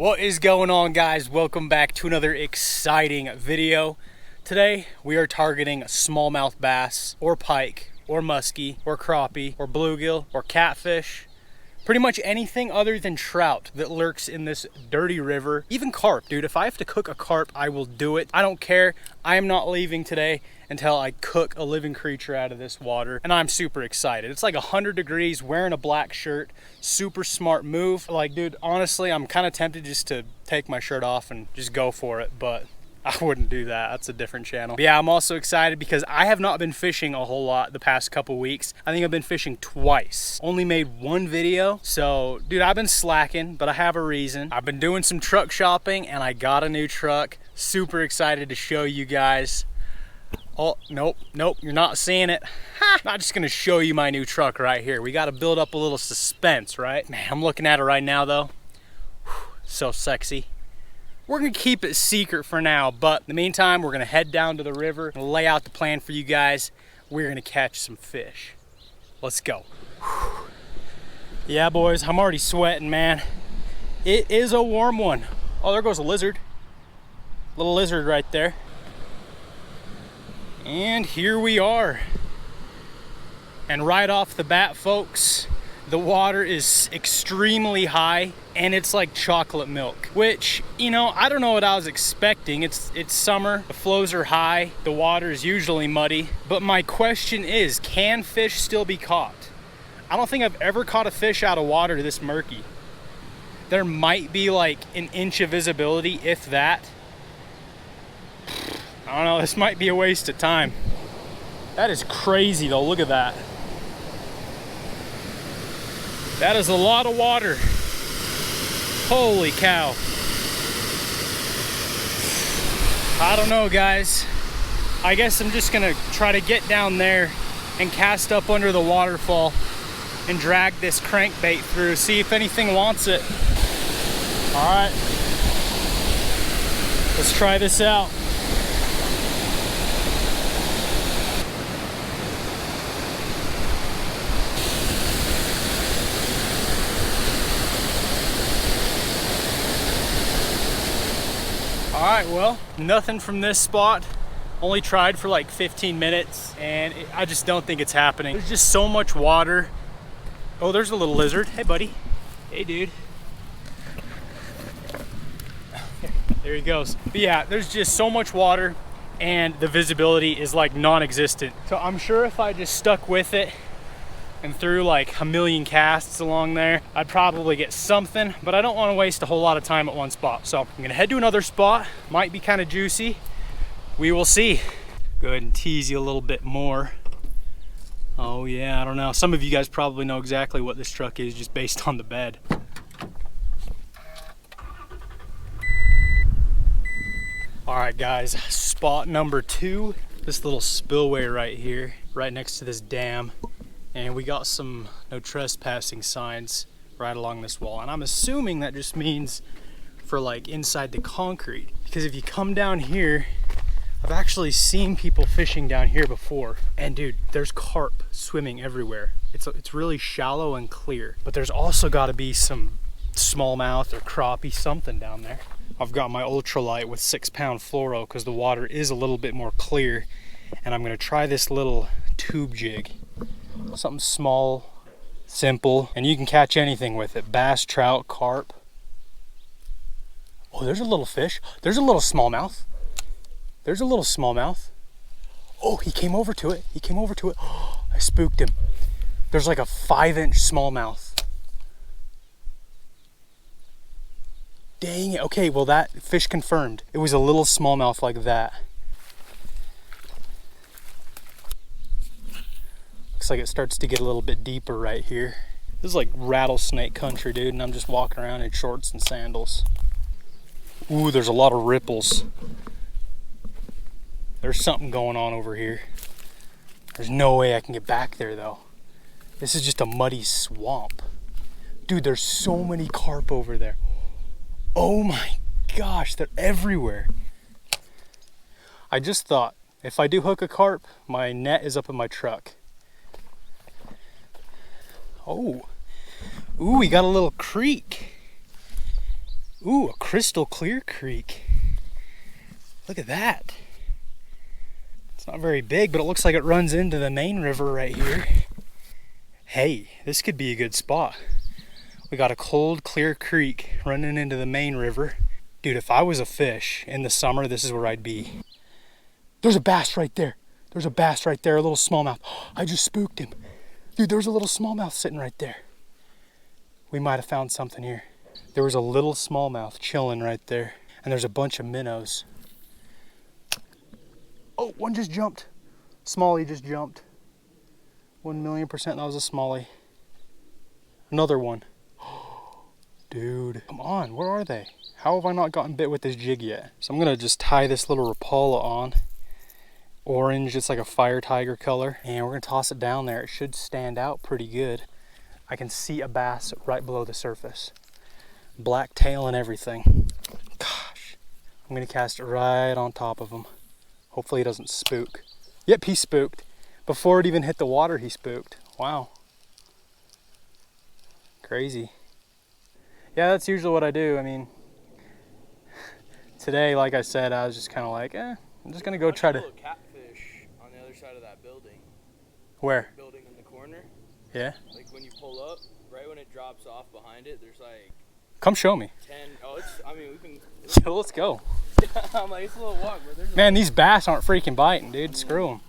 What is going on, guys? Welcome back to another exciting video. Today we are targeting smallmouth bass or pike or muskie or crappie or bluegill or catfish. Pretty much anything other than trout that lurks in this dirty river. Even carp, dude. If I have to cook a carp, I will do it. I don't care. I am not leaving today until I cook a living creature out of this water. And I'm super excited. It's like 100 degrees, wearing a black shirt. Super smart move. Like, dude, honestly, I'm kind of tempted just to take my shirt off and just go for it. But I wouldn't do that. That's a different channel. But yeah, I'm also excited because I have not been fishing a whole lot the past couple weeks. I think I've been fishing twice. Only made one video. So, dude, I've been slacking, but I have a reason. I've been doing some truck shopping and I got a new truck. Super excited to show you guys. Oh, nope, you're not seeing it. Ha! Not just gonna show you my new truck right here. We gotta build up a little suspense, right? Man, I'm looking at it right now though. Whew, so sexy. We're gonna keep it secret for now, but in the meantime, we're gonna head down to the river and lay out the plan for you guys. We're gonna catch some fish. Let's go. Whew. Yeah, boys, I'm already sweating, man. It is a warm one. Oh, there goes a lizard. Little lizard right there. And here we are. And right off the bat, folks, the water is extremely high and it's like chocolate milk, which, you know, I don't know what I was expecting. It's summer, the flows are high, the water is usually muddy, but my question is, can fish still be caught? I don't think I've ever caught a fish out of water this murky. There might be like an inch of visibility, if that. I don't know, this might be a waste of time. That is crazy though, look at that. That is a lot of water. Holy cow. I don't know, guys. I guess I'm just gonna try to get down there and cast up under the waterfall and drag this crankbait through, see if anything wants it. All right, let's try this out. All right, well, nothing from this spot. Only tried for like 15 minutes and I just don't think it's happening. There's just so much water. Oh, there's a little lizard. Hey, buddy. Hey, dude. There he goes. But yeah, there's just so much water and the visibility is like non-existent. So I'm sure if I just stuck with it and threw like a million casts along there, I'd probably get something, but I don't want to waste a whole lot of time at one spot. So I'm gonna head to another spot. Might be kind of juicy. We will see. Go ahead and tease you a little bit more. Oh yeah, I don't know. Some of you guys probably know exactly what this truck is just based on the bed. All right, guys, spot number 2. This little spillway right here, right next to this dam. And we got some no trespassing signs right along this wall. And I'm assuming that just means for like inside the concrete. Because if you come down here, I've actually seen people fishing down here before. And dude, there's carp swimming everywhere. It's really shallow and clear. But there's also gotta be some smallmouth or crappie, something down there. I've got my ultralight with 6-pound fluoro because the water is a little bit more clear. And I'm gonna try this little tube jig. Something small, simple, and you can catch anything with it. Bass, trout, carp. Oh, there's a little fish. There's a little smallmouth. There's a little smallmouth. Oh, he came over to it. He came over to it. Oh, I spooked him. There's like a 5-inch smallmouth. Dang it. Okay, well, that fish confirmed. It was a little smallmouth like that. Looks like it starts to get a little bit deeper right here. This is like rattlesnake country, dude, and I'm just walking around in shorts and sandals. Ooh, there's a lot of ripples. There's something going on over here. There's no way I can get back there though. This is just a muddy swamp. Dude, there's so many carp over there. Oh my gosh, they're everywhere. I just thought, if I do hook a carp, my net is up in my truck. Oh, ooh, we got a little creek. Ooh, a crystal clear creek. Look at that. It's not very big, but it looks like it runs into the main river right here. Hey, this could be a good spot. We got a cold, clear creek running into the main river. Dude, if I was a fish in the summer, this is where I'd be. There's a bass right there. There's a bass right there, a little smallmouth. I just spooked him. Dude, there's a little smallmouth sitting right there. We might have found something here. There was a little smallmouth chilling right there. And there's a bunch of minnows. Oh, one just jumped. Smallie just jumped. 1,000,000% that was a smallie. Another one. Dude, come on, where are they? How have I not gotten bit with this jig yet? So I'm gonna just tie this little Rapala on. Orange, it's like a fire tiger color. And we're gonna toss it down there. It should stand out pretty good. I can see a bass right below the surface. Black tail and everything. Gosh, I'm gonna cast it right on top of him. Hopefully he doesn't spook. Yep, he spooked. Before it even hit the water, he spooked. Wow. Crazy. Yeah, that's usually what I do. I mean, today, like I said, I was just kind of like, I'm just gonna go try to. There's a little catfish on the other side of that building. Where? Building in the corner. Yeah. Like when you pull up, right when it drops off behind it, there's like. Come show me. 10. Oh, it's. I mean, we can. Yeah, let's go. I'm like, it's a little walk, but there's. Man, these bass aren't freaking biting, dude. Screw them.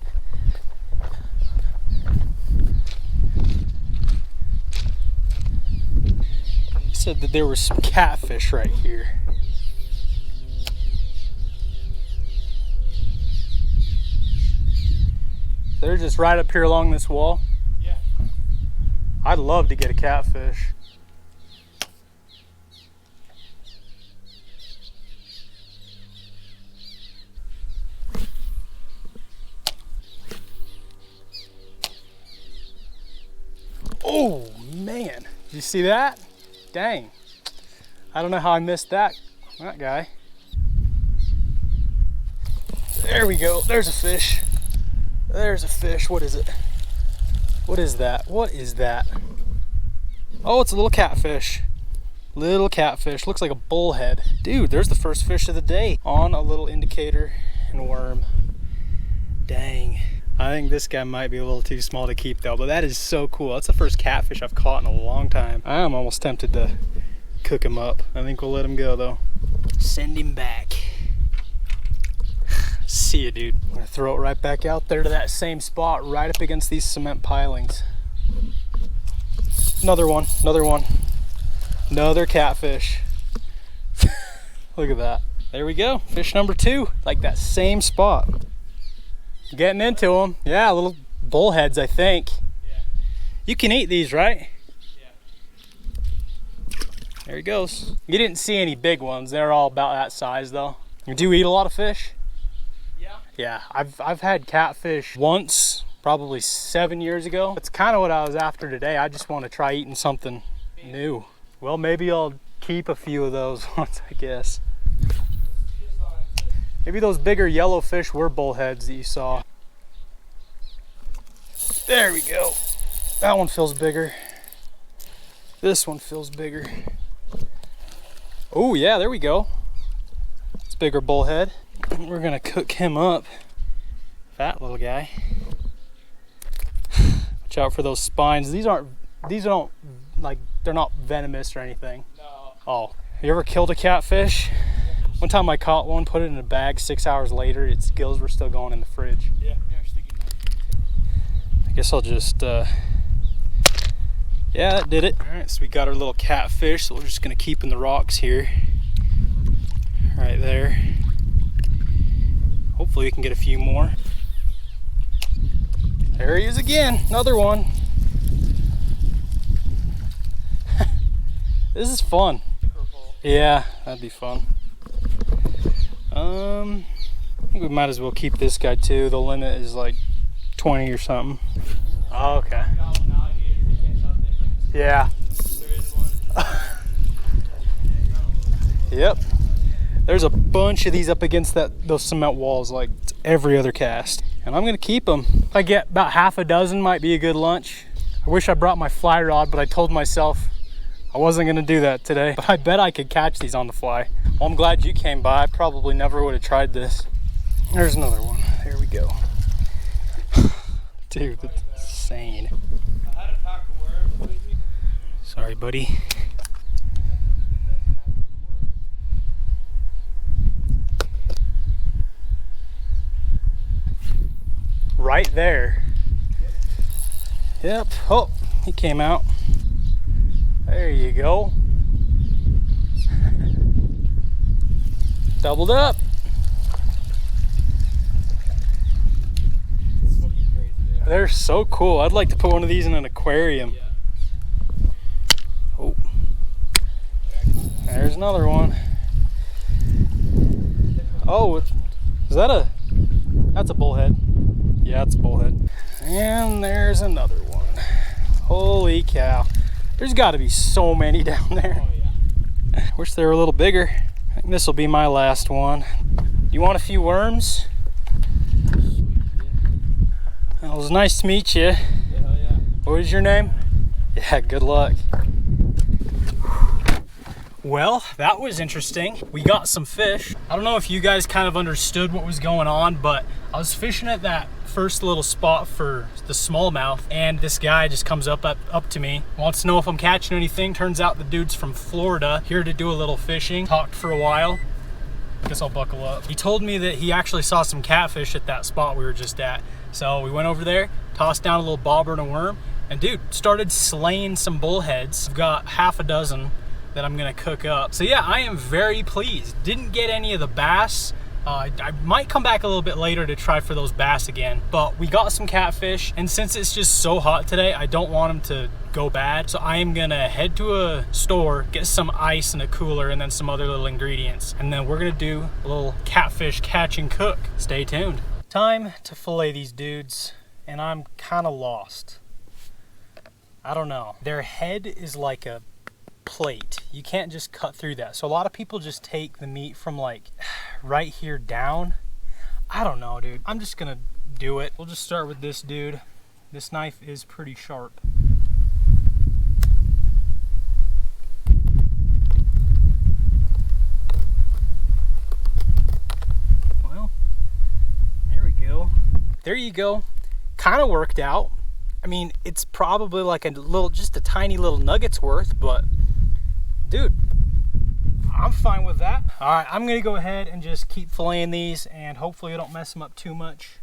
Said that there was some catfish right here. They're just right up here along this wall. Yeah. I'd love to get a catfish. Oh man, did you see that? Dang, I don't know how I missed that guy. There we go, there's a fish. There's a fish, what is it? What is that? What is that? Oh, it's a little catfish. Little catfish, looks like a bullhead. Dude, there's the first fish of the day on a little indicator and worm. Dang. I think this guy might be a little too small to keep though, but that is so cool. That's the first catfish I've caught in a long time. I am almost tempted to cook him up. I think we'll let him go though. Send him back. See ya, dude. I'm gonna throw it right back out there to that same spot, right up against these cement pilings. Another one, another one. Another catfish. Look at that. There we go, fish number 2. Like that same spot. Getting into them. Yeah, little bullheads, I think. Yeah. You can eat these, right? Yeah. There he goes. You didn't see any big ones. They're all about that size, though. You do eat a lot of fish? Yeah. Yeah, I've had catfish once, probably 7 years ago. That's kind of what I was after today. I just want to try eating something new. Well, maybe I'll keep a few of those once, I guess. Maybe those bigger yellow fish were bullheads that you saw. There we go. That one feels bigger. This one feels bigger. Oh yeah, there we go. It's a bigger bullhead. We're gonna cook him up. Fat little guy. Watch out for those spines. These don't, like, they're not venomous or anything. No. Oh, you ever killed a catfish? One time I caught one, put it in a bag, 6 hours later, its gills were still going in the fridge. Yeah, they're sticky. I guess I'll just, yeah, that did it. All right, so we got our little catfish, so we're just gonna keep in the rocks here. Right there. Hopefully we can get a few more. There he is again, another one. This is fun. Yeah, that'd be fun. I think we might as well keep this guy too. The limit is like 20 or something. Oh, okay. Yeah. Yep. There's a bunch of these up against those cement walls, like every other cast. And I'm gonna keep them. If I get about half a dozen, might be a good lunch. I wish I brought my fly rod, but I told myself I wasn't gonna do that today, but I bet I could catch these on the fly. Well, I'm glad you came by. I probably never would have tried this. There's another one. There we go. Dude, that's insane. I had a pack of worms with me. Sorry, buddy. Right there. Yep. Oh, he came out. There you go. Doubled up. It's fucking crazy. They're so cool. I'd like to put one of these in an aquarium. Yeah. Oh, there's another one. Oh, is that that's a bullhead. Yeah, it's a bullhead. And there's another one. Holy cow. There's got to be so many down there. Oh yeah. Wish they were a little bigger. I think this will be my last one. You want a few worms? Well, it was nice to meet you. Yeah, hell yeah. What is your name? Yeah, good luck. Well, that was interesting. We got some fish. I don't know if you guys kind of understood what was going on, but I was fishing at that first little spot for the smallmouth, and this guy just comes up to me, wants to know if I'm catching anything. Turns out the dude's from Florida, here to do a little fishing. Talked for a while. Guess I'll buckle up. He told me that he actually saw some catfish at that spot we were just at. So we went over there, tossed down a little bobber and a worm, and dude, started slaying some bullheads. I've got half a dozen that I'm gonna cook up. So yeah, I am very pleased. Didn't get any of the bass. I might come back a little bit later to try for those bass again, but we got some catfish, and since it's just so hot today, I don't want them to go bad. So I am gonna head to a store, get some ice and a cooler, and then some other little ingredients. And then we're gonna do a little catfish catch and cook. Stay tuned. Time to fillet these dudes, and I'm kind of lost. I don't know. Their head is like a plate. You can't just cut through that. So a lot of people just take the meat from like right here down. I don't know, dude. I'm just gonna do it. We'll just start with this dude. This knife is pretty sharp. Well, there we go. There you go. Kind of worked out. I mean, it's probably like a little, just a tiny little nugget's worth, but dude, I'm fine with that. All right, I'm gonna go ahead and just keep filleting these, and hopefully I don't mess them up too much,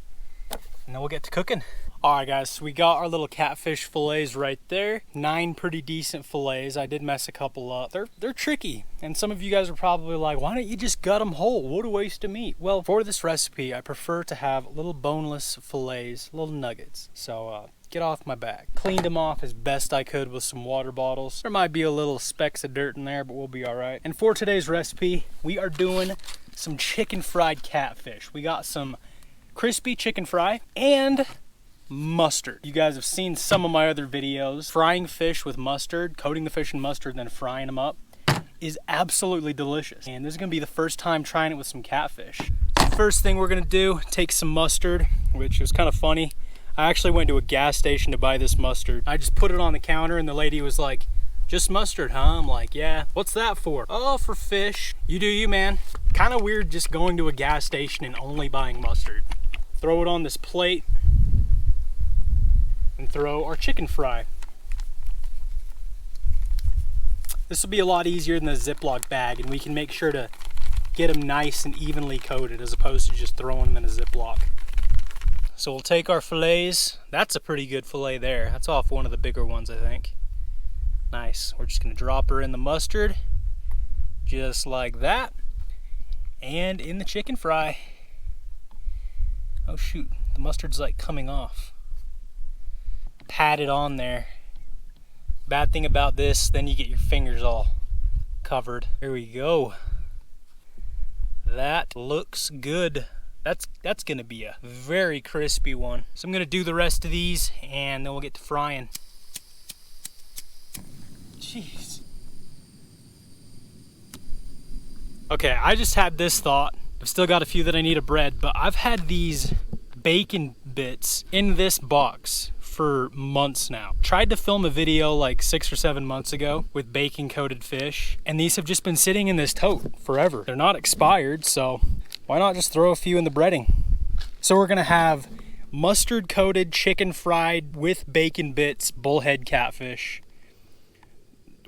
and then we'll get to cooking. All right, guys, so we got our little catfish fillets right there. 9 pretty decent fillets. I did mess a couple up. They're tricky, and some of you guys are probably like, why don't you just gut them whole? What a waste of meat. Well, for this recipe, I prefer to have little boneless fillets, little nuggets. So get off my back. Cleaned them off as best I could with some water bottles. There might be a little specks of dirt in there, but we'll be all right. And for today's recipe, we are doing some chicken fried catfish. We got some crispy chicken fry and mustard. You guys have seen some of my other videos. Frying fish with mustard, coating the fish in mustard, then frying them up is absolutely delicious. And this is gonna be the first time trying it with some catfish. First thing we're gonna do, take some mustard, which was kind of funny. I actually went to a gas station to buy this mustard. I just put it on the counter and the lady was like, just mustard, huh? I'm like, yeah. What's that for? Oh, for fish. You do you, man. Kind of weird just going to a gas station and only buying mustard. Throw it on this plate and throw our chicken fry. This will be a lot easier than a Ziploc bag, and we can make sure to get them nice and evenly coated as opposed to just throwing them in a Ziploc. So we'll take our fillets. That's a pretty good fillet there. That's off one of the bigger ones, I think. Nice. We're just gonna drop her in the mustard, just like that, and in the chicken fry. Oh shoot, the mustard's like coming off. Pat it on there. Bad thing about this, then you get your fingers all covered. There we go. That looks good. That's gonna be a very crispy one. So I'm gonna do the rest of these and then we'll get to frying. Jeez. Okay, I just had this thought. I've still got a few that I need to bread, but I've had these bacon bits in this box for months now. Tried to film a video like 6 or 7 months ago with bacon coated fish, and these have just been sitting in this tote forever. They're not expired, so why not just throw a few in the breading? So we're gonna have mustard coated chicken fried with bacon bits bullhead catfish.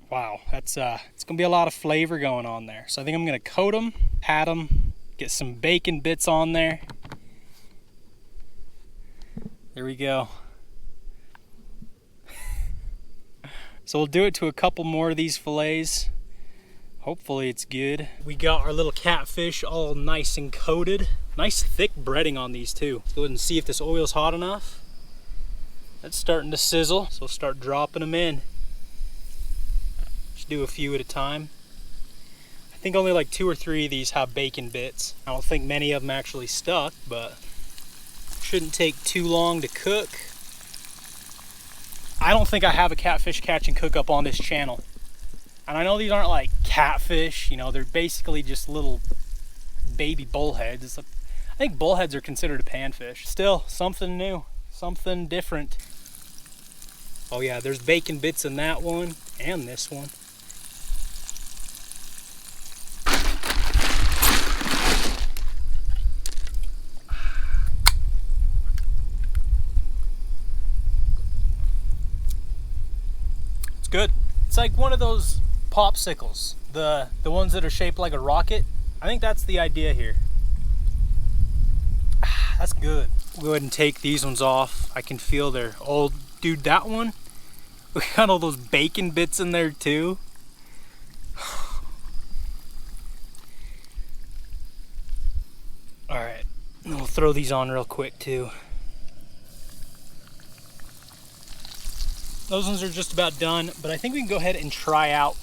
Wow, that's it's gonna be a lot of flavor going on there. So I think I'm gonna coat them, pat them, get some bacon bits on there. There we go. So we'll do it to a couple more of these fillets. Hopefully it's good. We got our little catfish all nice and coated. Nice thick breading on these too. Let's go ahead and see if this oil's hot enough. That's starting to sizzle, so we'll start dropping them in. Just do a few at a time. I think only like 2 or 3 of these have bacon bits. I don't think many of them actually stuck, but shouldn't take too long to cook. I don't think I have a catfish catch and cook up on this channel. And I know these aren't like catfish, you know, they're basically just little baby bullheads. I think bullheads are considered a panfish. Still, something new, something different. Oh yeah, there's bacon bits in that one and this one. It's good. It's like one of those popsicles, the ones that are shaped like a rocket. I think that's the idea here. That's good. We'll go ahead and take these ones off. I can feel their old, dude, that one, we got all those bacon bits in there too. All right, and we'll throw these on real quick too. Those ones are just about done, but I think we can go ahead and try out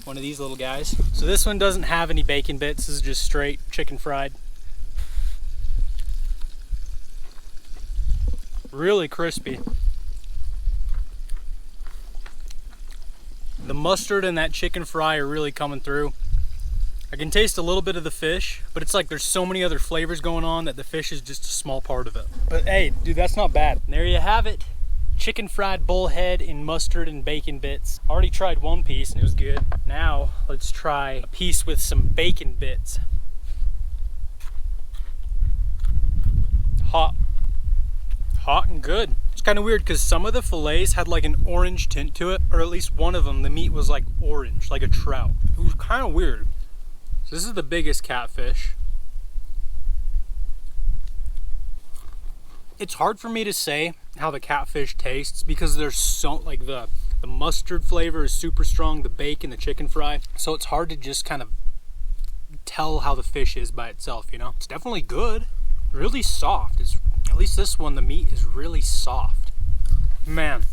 one of these little guys. So this one doesn't have any bacon bits. This is just straight chicken fried. Really crispy. The mustard and that chicken fry are really coming through. I can taste a little bit of the fish, but it's like there's so many other flavors going on that the fish is just a small part of it. But hey, dude, that's not bad. And there you have it. Chicken fried bullhead in mustard and bacon bits. Already tried one piece and it was good. Now let's try a piece with some bacon bits. Hot and good. It's kind of weird because some of the fillets had like an orange tint to it, or at least one of them, the meat was like orange, like a trout. It was kind of weird. So this is the biggest catfish. It's hard for me to say how the catfish tastes because there's so, like the mustard flavor is super strong, the bacon, the chicken fry. So it's hard to just kind of tell how the fish is by itself, you know? It's definitely good, really soft. It's, at least this one, the meat is really soft. Man,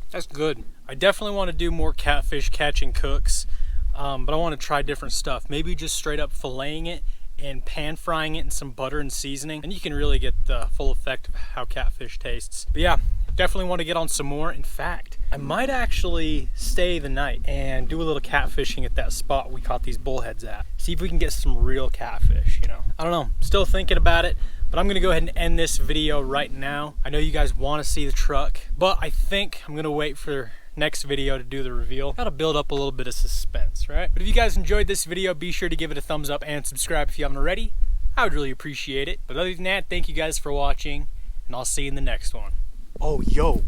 that's good. I definitely want to do more catfish catch and cooks, but I want to try different stuff. Maybe just straight up filleting it and pan frying it in some butter and seasoning, and you can really get the full effect of how catfish tastes. But yeah, definitely want to get on some more. In fact, I might actually stay the night and do a little catfishing at that spot we caught these bullheads at. See if we can get some real catfish, you know? I don't know, still thinking about it, but I'm gonna go ahead and end this video right now. I know you guys want to see the truck, but I think I'm gonna wait for next video to do the reveal. Gotta build up a little bit of suspense, right? But if you guys enjoyed this video, be sure to give it a thumbs up and subscribe if you haven't already. I would really appreciate it. But other than that, thank you guys for watching, and I'll see you in the next one. Oh, yo.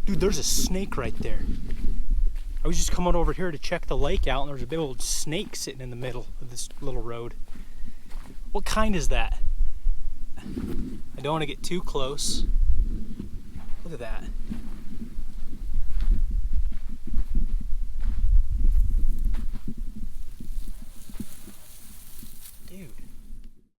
Dude, there's a snake right there. I was just coming over here to check the lake out, and there's a big old snake sitting in the middle of this little road. What kind is that? I don't want to get too close. Look at that.